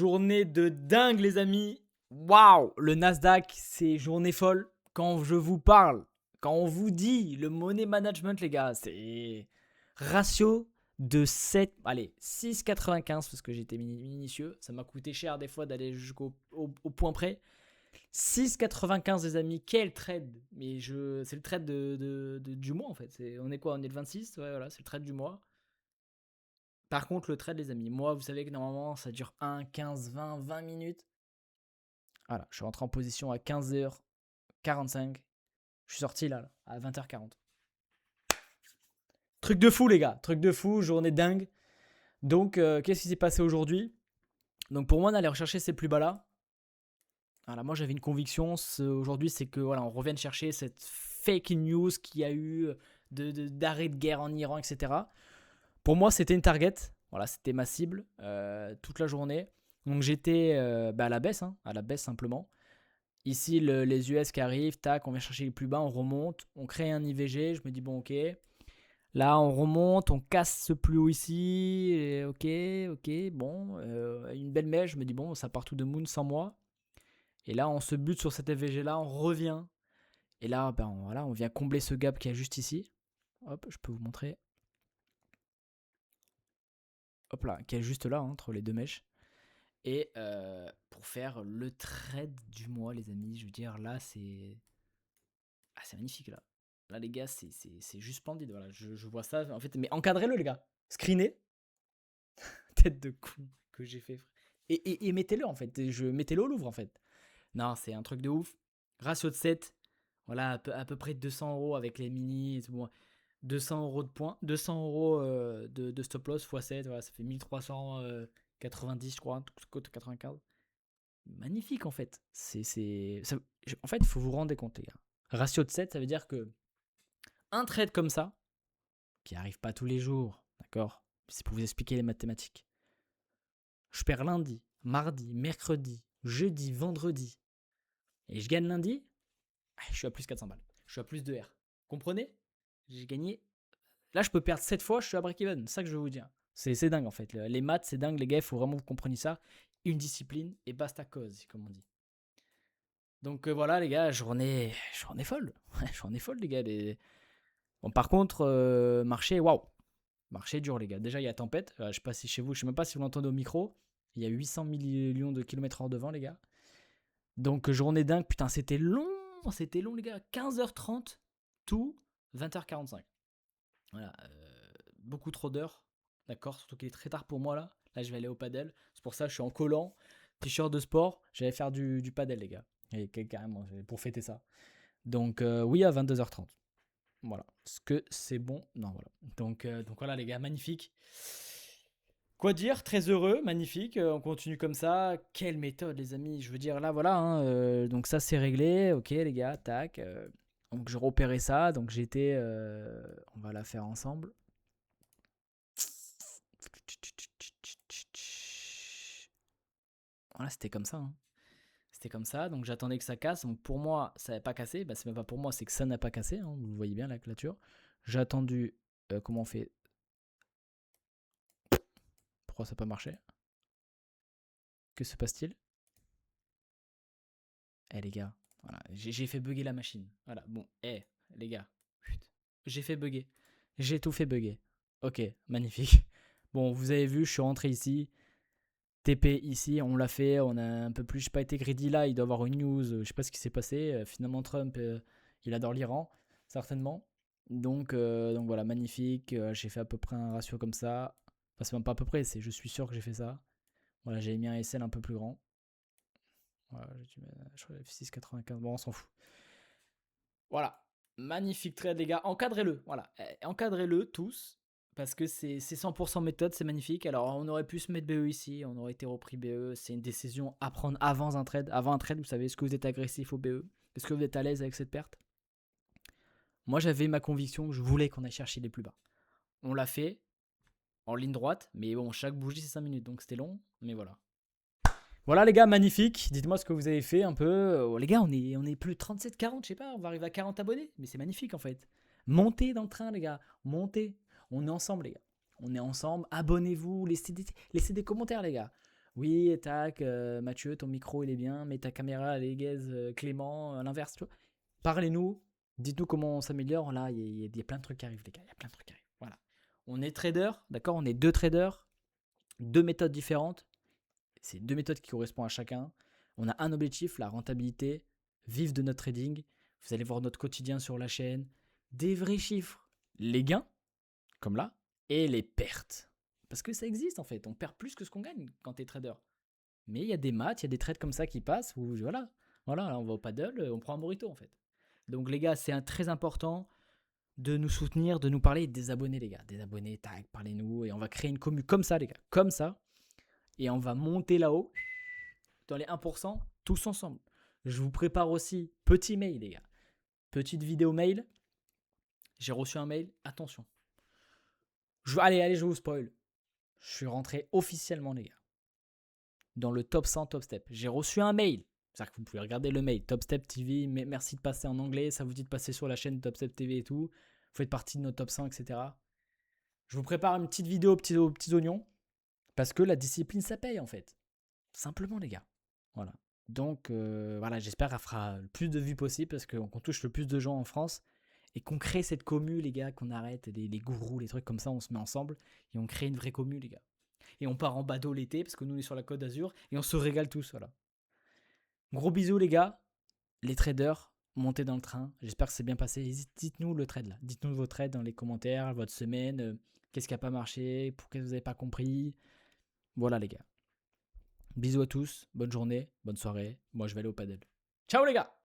Journée de dingue, les amis. Waouh, le Nasdaq, c'est journée folle. Quand je vous parle, quand on vous dit le money management, les gars, c'est ratio de 7, allez, 6,95 parce que j'étais minutieux. Ça m'a coûté cher des fois d'aller jusqu'au au point près. 6,95 les amis, quel trade. Mais c'est le trade du mois en fait. On est quoi? On est le 26. Ouais, voilà, c'est le trade du mois. Par contre, le trade, les amis, moi, vous savez que normalement, ça dure 1, 15, 20 minutes. Voilà, je suis rentré en position à 15h45. Je suis sorti là, à 20h40. Truc de fou, les gars. Truc de fou, journée dingue. Donc, qu'est-ce qui s'est passé aujourd'hui? Donc, pour moi, on allait rechercher ces plus bas là. Voilà, moi, j'avais une conviction aujourd'hui, c'est que voilà, on revienne chercher cette fake news qu'il y a eu d'arrêt de guerre en Iran, etc. Pour moi, c'était une target. Voilà, c'était ma cible toute la journée. Donc, j'étais à la baisse, à la baisse simplement. Ici, les US qui arrivent, tac, on vient chercher les plus bas, on remonte, on crée un IVG, je me dis bon ok. Là, on remonte, on casse ce plus haut ici, et ok, bon, une belle mèche, je me dis bon, ça part tout de moon sans moi. Et là, on se bute sur cet IVG là, on revient. Et là, voilà, on vient combler ce gap qui est juste ici. Hop, je peux vous montrer. Hop là, qui est juste là, entre les deux mèches. Et pour faire le trade du mois, les amis, je veux dire, là, c'est magnifique, là. Là, les gars, c'est juste splendide. Voilà, je vois ça. En fait, mais encadrez-le, les gars. Screenez. Tête de con que j'ai fait. Et mettez-le, en fait. Mettez-le au Louvre, en fait. Non, c'est un truc de ouf. Ratio de 7. Voilà, à peu près 200 euros avec les mini et tout. Bon, 200 euros de points. 200 euros de stop loss x 7. Voilà, ça fait 1390, je crois. 95. Magnifique, en fait. En fait, il faut vous rendre compte, les gars. Ratio de 7, ça veut dire que un trade comme ça, qui arrive pas tous les jours, d'accord? C'est pour vous expliquer les mathématiques. Je perds lundi, mardi, mercredi, jeudi, vendredi, et je gagne lundi, je suis à plus 400 balles. Je suis à plus de R. Comprenez? J'ai gagné. Là, je peux perdre 7 fois, je suis à break-even. C'est ça que je veux vous dire. C'est dingue, en fait. Les maths, c'est dingue, les gars. Il faut vraiment que vous compreniez ça. Une discipline et basta cause, comme on dit. Donc voilà, les gars, journée folle. Journée folle, les gars. Bon, par contre, marché, waouh. Marché dur, les gars. Déjà, il y a tempête. Je sais pas si chez vous, je sais même pas si vous l'entendez au micro. Il y a 800 millions de kilomètres hors de vent, les gars. Donc, journée dingue. Putain, c'était long, les gars. 15h30, tout 20h45. Voilà. Beaucoup trop d'heures. D'accord. Surtout qu'il est très tard pour moi, là. Là, je vais aller au padel. C'est pour ça que je suis en collant, t-shirt de sport. J'allais faire du padel, les gars. Et carrément, pour fêter ça. Donc, oui, à 22h30. Voilà. Est-ce que c'est bon? Non, voilà. Donc voilà, les gars, magnifique. Quoi dire? Très heureux, magnifique. On continue comme ça. Quelle méthode, les amis. Je veux dire, là, voilà. Donc ça, c'est réglé. Ok, les gars, tac. Donc je repérais ça. Donc j'étais... on va la faire ensemble. Voilà, c'était comme ça. C'était comme ça. Donc j'attendais que ça casse. Donc pour moi, ça n'avait pas cassé. Bah, c'est même pas pour moi, c'est que ça n'a pas cassé. Vous voyez bien la clôture. J'ai attendu... comment on fait? Pourquoi ça n'a pas marché? Que se passe-t-il? Les gars, voilà, j'ai fait bugger la machine. Voilà, bon, les gars, j'ai fait bugger. J'ai tout fait bugger. Ok, magnifique. Bon, vous avez vu, je suis rentré ici. TP ici, on l'a fait. On a un peu plus, je n'ai pas été greedy là. Il doit y avoir une news. Je sais pas ce qui s'est passé. Finalement, Trump, il adore l'Iran, certainement. Donc voilà, magnifique. J'ai fait à peu près un ratio comme ça. Enfin, c'est même pas à peu près, je suis sûr que j'ai fait ça. Voilà, j'ai mis un SL un peu plus grand. Voilà, je crois F6,95. Bon, on s'en fout. Voilà. Magnifique trade, les gars. Encadrez-le. Voilà. Encadrez-le tous. Parce que c'est 100% méthode, c'est magnifique. Alors, on aurait pu se mettre BE ici. On aurait été repris BE. C'est une décision à prendre avant un trade. Avant un trade, vous savez, est-ce que vous êtes agressif au BE? Est-ce que vous êtes à l'aise avec cette perte? Moi, j'avais ma conviction. Je voulais qu'on aille chercher les plus bas. On l'a fait en ligne droite. Mais bon, chaque bougie, c'est 5 minutes. Donc, c'était long. Mais voilà. Voilà les gars, magnifique. Dites-moi ce que vous avez fait un peu. Les gars, on est plus de 37-40, je sais pas, on va arriver à 40 abonnés. Mais c'est magnifique en fait. Montez dans le train les gars, montez. On est ensemble les gars. On est ensemble. Abonnez-vous, laissez des commentaires les gars. Oui, tac, Mathieu, ton micro il est bien, mais ta caméra elle est gaze, Clément, à l'inverse, tu vois. Parlez-nous, dites-nous comment on s'améliore. Là, il y a plein de trucs qui arrivent, les gars. Il y a plein de trucs qui arrivent. Voilà. On est trader, d'accord. On est deux traders, deux méthodes différentes. C'est deux méthodes qui correspondent à chacun. On a un objectif, la rentabilité, vivre de notre trading. Vous allez voir notre quotidien sur la chaîne, des vrais chiffres, les gains, comme là, et les pertes. Parce que ça existe en fait. On perd plus que ce qu'on gagne quand tu es trader. Mais il y a des maths, il y a des trades comme ça qui passent où voilà, là, on va au paddle, on prend un burrito en fait. Donc les gars, c'est très important de nous soutenir, de nous parler et des abonnés les gars. Des abonnés, tac, parlez-nous et on va créer une commu comme ça les gars, comme ça. Et on va monter là-haut dans les 1% tous ensemble. Je vous prépare aussi petit mail les gars. Petite vidéo mail. J'ai reçu un mail, attention. Allez, je vous spoil. Je suis rentré officiellement les gars dans le top 100 Top Step. J'ai reçu un mail. C'est-à-dire que vous pouvez regarder le mail. Top Step TV, merci de passer en anglais. Ça vous dit de passer sur la chaîne Top Step TV et tout. Vous faites partie de nos top 100, etc. Je vous prépare une petite vidéo aux petits oignons. Parce que la discipline, ça paye en fait. Simplement, les gars. Voilà. Donc, voilà, j'espère qu'elle fera le plus de vues possible parce qu'on touche le plus de gens en France et qu'on crée cette commu, les gars, qu'on arrête les gourous, les trucs comme ça, on se met ensemble et on crée une vraie commu, les gars. Et on part en badaud l'été parce que nous on est sur la Côte d'Azur et on se régale tous, voilà. Gros bisous les gars, les traders, montez dans le train, j'espère que c'est bien passé. Dites-nous le trade là, dites-nous vos trades dans les commentaires, votre semaine, qu'est-ce qui n'a pas marché, pourquoi vous n'avez pas compris. Voilà les gars. Bisous à tous, bonne journée, bonne soirée, moi je vais aller au paddle. Ciao les gars!